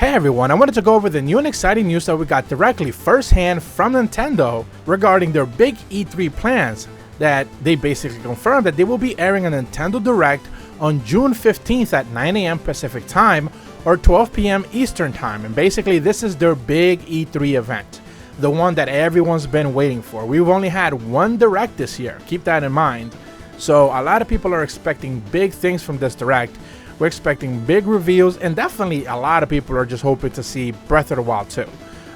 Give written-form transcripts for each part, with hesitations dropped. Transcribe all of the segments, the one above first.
Hey everyone, I wanted to go over the new and exciting news that we got directly firsthand from Nintendo regarding their big E3 plans, that they basically confirmed that they will be airing a Nintendo Direct on June 15th at 9 AM Pacific Time or 12 PM Eastern Time, and basically this is their big E3 event, the one that everyone's been waiting for. We've only had one Direct this year, keep that in mind, so a lot of people are expecting big things from this Direct. We're expecting big reveals, and definitely a lot of people are just hoping to see Breath of the Wild 2.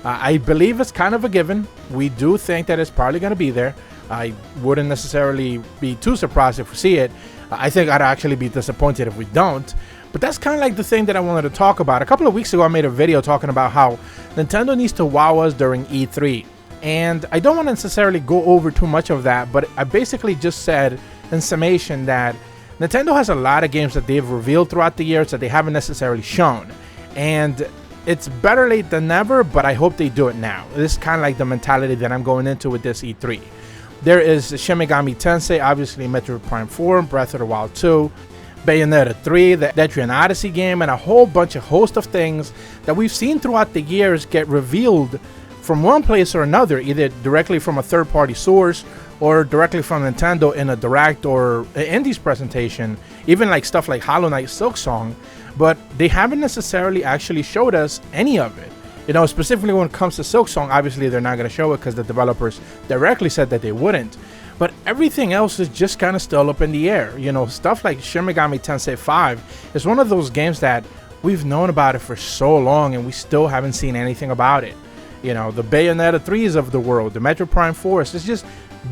I believe it's kind of a given. We do think that it's probably going to be there. I wouldn't necessarily be too surprised if we see it. I think I'd actually be disappointed if we don't. But that's kind of like the thing that I wanted to talk about. A couple of weeks ago, I made a video talking about how Nintendo needs to wow us during E3. And I don't want to necessarily go over too much of that, but I basically just said in summation that Nintendo has a lot of games that they've revealed throughout the years that they haven't necessarily shown. And it's better late than never, but I hope they do it now. This is kind of like the mentality that I'm going into with this E3. There is Shin Megami Tensei, obviously Metroid Prime 4, Breath of the Wild 2, Bayonetta 3, the Etrian Odyssey game, and a whole host of things that we've seen throughout the years get revealed from one place or another, either directly from a third-party source or directly from Nintendo in a Direct or Indies presentation, even like stuff like Hollow Knight Silksong, but they haven't necessarily actually showed us any of it. You know, specifically when it comes to Silksong, obviously they're not going to show it because the developers directly said that they wouldn't, but everything else is just kind of still up in the air. You know, stuff like Shin Megami Tensei 5 is one of those games that we've known about it for so long and we still haven't seen anything about it. You know, the Bayonetta 3s of the world, the Metroid Prime 4s, it's just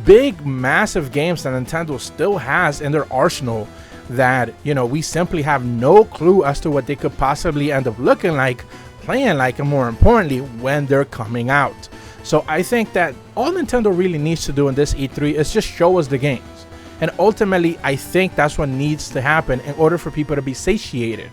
big, massive games that Nintendo still has in their arsenal that, you know, we simply have no clue as to what they could possibly end up looking like, playing like, and more importantly, when they're coming out. So I think that all Nintendo really needs to do in this E3 is just show us the games. And ultimately, I think that's what needs to happen in order for people to be satiated.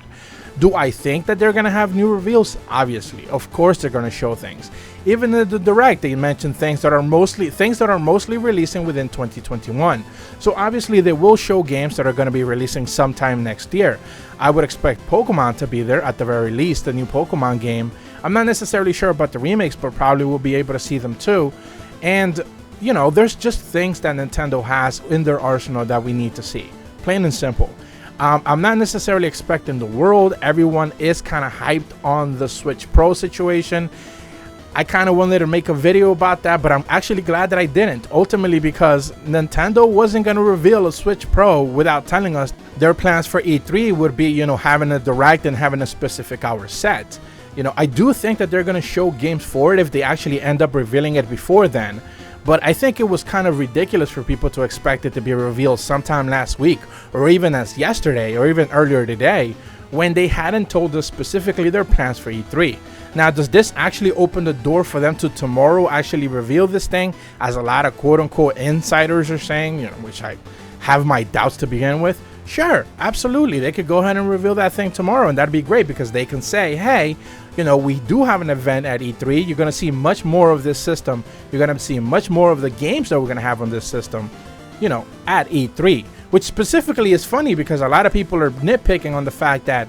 Do I think that they're going to have new reveals? Obviously. Of course they're going to show things. Even in the Direct, they mentioned things that are mostly releasing within 2021. So obviously they will show games that are going to be releasing sometime next year. I would expect Pokemon to be there at the very least, the new Pokemon game. I'm not necessarily sure about the remakes, but probably we'll be able to see them too. And, you know, there's just things that Nintendo has in their arsenal that we need to see. Plain and simple. I'm not necessarily expecting the world. Everyone is kind of hyped on the Switch Pro situation. I kind of wanted to make a video about that, but I'm actually glad that I didn't. Ultimately because Nintendo wasn't going to reveal a Switch Pro without telling us their plans for E3 would be, you know, having a Direct and having a specific hour set. You know, I do think that they're going to show games for it if they actually end up revealing it before then. But I think it was kind of ridiculous for people to expect it to be revealed sometime last week, or even as yesterday, or even earlier today, when they hadn't told us specifically their plans for E3. Now, does this actually open the door for them to tomorrow actually reveal this thing, as a lot of quote-unquote insiders are saying, you know, which I have my doubts to begin with? Sure, absolutely. They could go ahead and reveal that thing tomorrow, and that'd be great because they can say, hey, you know, we do have an event at E3. You're going to see much more of this system. You're going to see much more of the games that we're going to have on this system, you know, at E3. Which specifically is funny because a lot of people are nitpicking on the fact that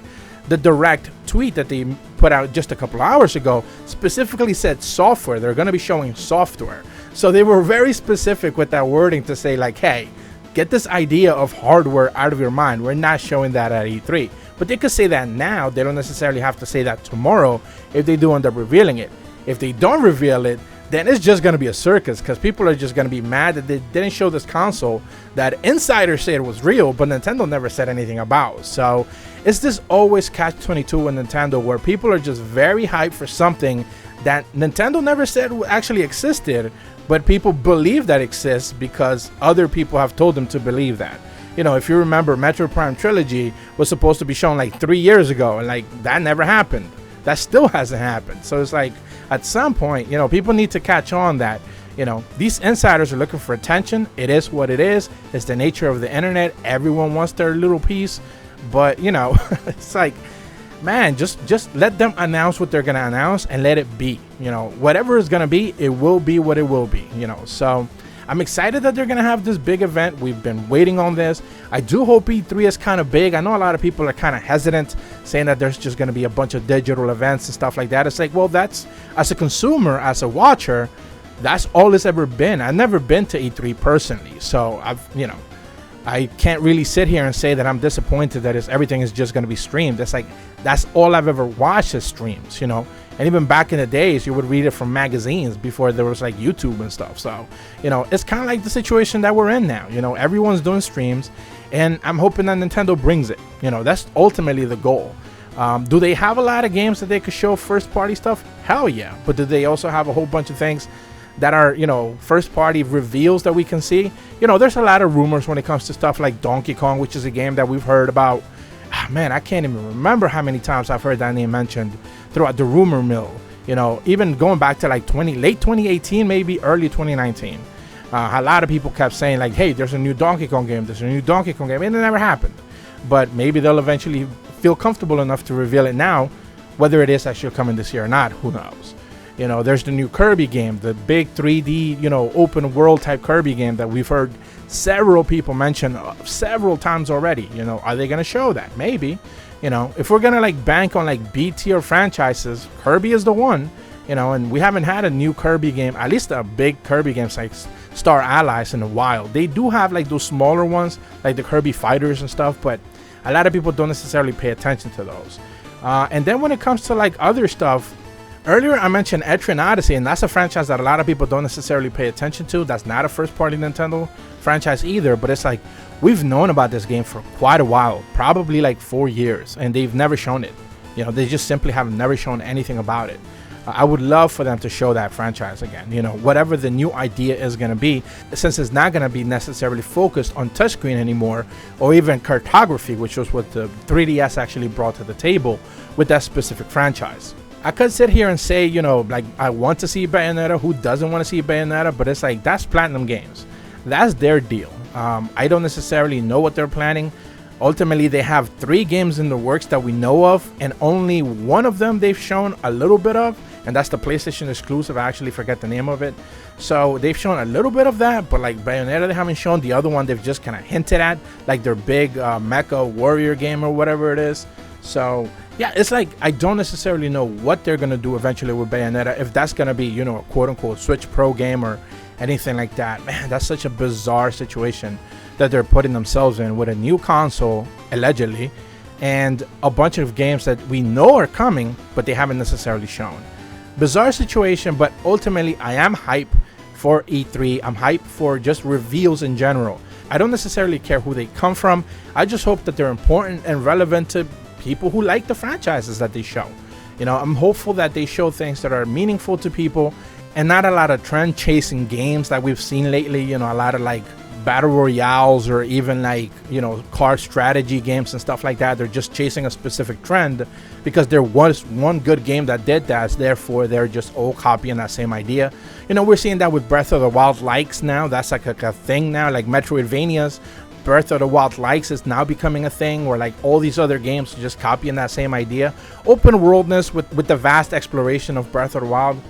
the Direct tweet that they put out just a couple hours ago specifically said software. They're going to be showing software. So they were very specific with that wording to say like, hey, get this idea of hardware out of your mind. We're not showing that at E3. But they could say that now. They don't necessarily have to say that tomorrow if they do end up revealing it. If they don't reveal it, then it's just going to be a circus because people are just going to be mad that they didn't show this console that insiders said was real, but Nintendo never said anything about. So it's this always catch-22 in Nintendo where people are just very hyped for something that Nintendo never said actually existed, but people believe that exists because other people have told them to believe that. You know, if you remember, Metroid Prime Trilogy was supposed to be shown like 3 years ago, and like that never happened. That still hasn't happened. So it's like at some point, you know, people need to catch on that, you know, these insiders are looking for attention. It is what it is. It's the nature of the internet. Everyone wants their little piece, but you know, it's like, man, just let them announce what they're gonna announce and let it be. You know, whatever is gonna be, it will be what it will be. You know, so I'm excited that they're gonna have this big event. We've been waiting on this. I do hope E3 is kind of big. I know a lot of people are kind of hesitant, saying that there's just gonna be a bunch of digital events and stuff like that. It's like, well, that's, as a consumer, as a watcher, that's all it's ever been. I've never been to E3 personally, so I can't really sit here and say that I'm disappointed that everything is just going to be streamed. It's like, that's all I've ever watched is streams, And even back in the days, you would read it from magazines before there was like YouTube and stuff. So, it's kind of like the situation that we're in now. Everyone's doing streams, and I'm hoping that Nintendo brings it. That's ultimately the goal. Do they have a lot of games that they could show first party stuff? Hell yeah. But do they also have a whole bunch of things that are, first party reveals that we can see? There's a lot of rumors when it comes to stuff like Donkey Kong, which is a game that we've heard about. Man, I can't even remember how many times I've heard that name mentioned throughout the rumor mill. Even going back to like late 2018, maybe early 2019. A lot of people kept saying like, hey, there's a new Donkey Kong game, and it never happened. But maybe they'll eventually feel comfortable enough to reveal it now. Whether it is actually coming this year or not, who knows? There's the new Kirby game, the big 3D, open world type Kirby game that we've heard several people mention several times already. Are they going to show that? Maybe. If we're going to like bank on like B tier franchises, Kirby is the one, and we haven't had a new Kirby game, at least a big Kirby game like Star Allies, in a while. They do have like those smaller ones, like the Kirby Fighters and stuff, but a lot of people don't necessarily pay attention to those. And then when it comes to like other stuff, earlier I mentioned Etrian Odyssey, and that's a franchise that a lot of people don't necessarily pay attention to. That's not a first-party Nintendo franchise either, but it's like we've known about this game for quite a while, probably like 4 years, and they've never shown it. They just simply have never shown anything about it. I would love for them to show that franchise again, whatever the new idea is going to be, since it's not going to be necessarily focused on touchscreen anymore, or even cartography, which was what the 3DS actually brought to the table with that specific franchise. I could sit here and say, like, I want to see Bayonetta. Who doesn't want to see Bayonetta? But it's like, that's Platinum Games. That's their deal. I don't necessarily know what they're planning. Ultimately, they have 3 games in the works that we know of, and only one of them they've shown a little bit of, and that's the PlayStation exclusive. I actually forget the name of it. So they've shown a little bit of that, but like Bayonetta, they haven't shown. The other one they've just kind of hinted at, like their big mecha warrior game or whatever it is. So yeah, it's like I don't necessarily know what they're gonna do eventually with Bayonetta, if that's gonna be, a quote-unquote Switch Pro game or anything like that. Man, that's such a bizarre situation that they're putting themselves in, with a new console allegedly, and a bunch of games that we know are coming but they haven't necessarily shown. Bizarre situation, but ultimately I am hyped for E3. I'm hyped for just reveals in general. I don't necessarily care who they come from. I just hope that they're important and relevant to people who like the franchises that they show. I'm hopeful that they show things that are meaningful to people, and not a lot of trend chasing games that we've seen lately. A lot of like battle royales, or even like car strategy games and stuff like that. They're just chasing a specific trend because there was one good game that did that, therefore they're just all copying that same idea. We're seeing that with Breath of the Wild likes now. That's like a thing now, like Metroidvanias. Breath of the Wild likes is now becoming a thing, where like all these other games are just copying that same idea. Open worldness with the vast exploration of Breath of the Wild.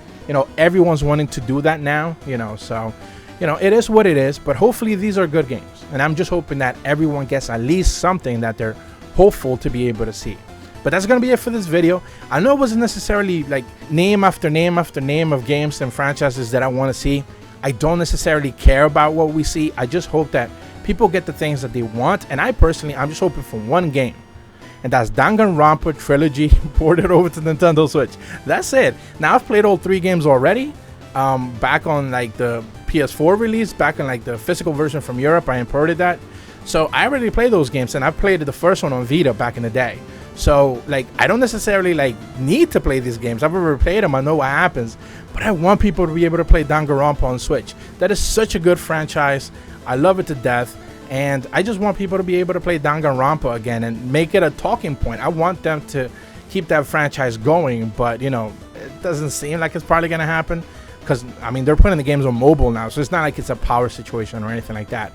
Everyone's wanting to do that now, so it is what it is, but hopefully these are good games. And I'm just hoping that everyone gets at least something that they're hopeful to be able to see. But that's going to be it for this video. I know it wasn't necessarily like name after name after name of games and franchises that I want to see. I don't necessarily care about what we see. I just hope that people get the things that they want. And I'm just hoping for one game. And that's Danganronpa Trilogy ported over to Nintendo Switch. That's it. Now I've played all 3 games already. Back on like the PS4 release, back in like the physical version from Europe, I imported that. So I already played those games, and I played the first one on Vita back in the day. So like I don't necessarily like need to play these games. I've already played them. I know what happens. But I want people to be able to play Danganronpa on Switch. That is such a good franchise. I love it to death. And I just want people to be able to play Danganronpa again and make it a talking point. I want them to keep that franchise going, but it doesn't seem like it's probably going to happen, because I mean they're putting the games on mobile now, so it's not like it's a power situation or anything like that.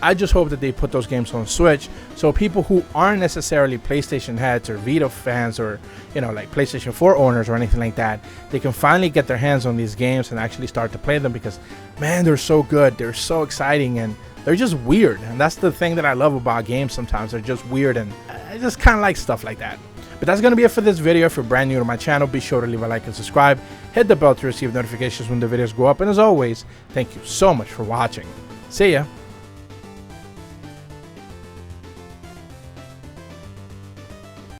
I just hope that they put those games on Switch, so people who aren't necessarily PlayStation heads or Vita fans, or like PlayStation 4 owners or anything like that, they can finally get their hands on these games and actually start to play them, because man, they're so good, they're so exciting, and they're just weird. And that's the thing that I love about games. Sometimes they're just weird, and I just kind of like stuff like that. But that's going to be it for this video. If you're brand new to my channel, be sure to leave a like and subscribe. Hit the bell to receive notifications when the videos go up. And as always, thank you so much for watching. See ya.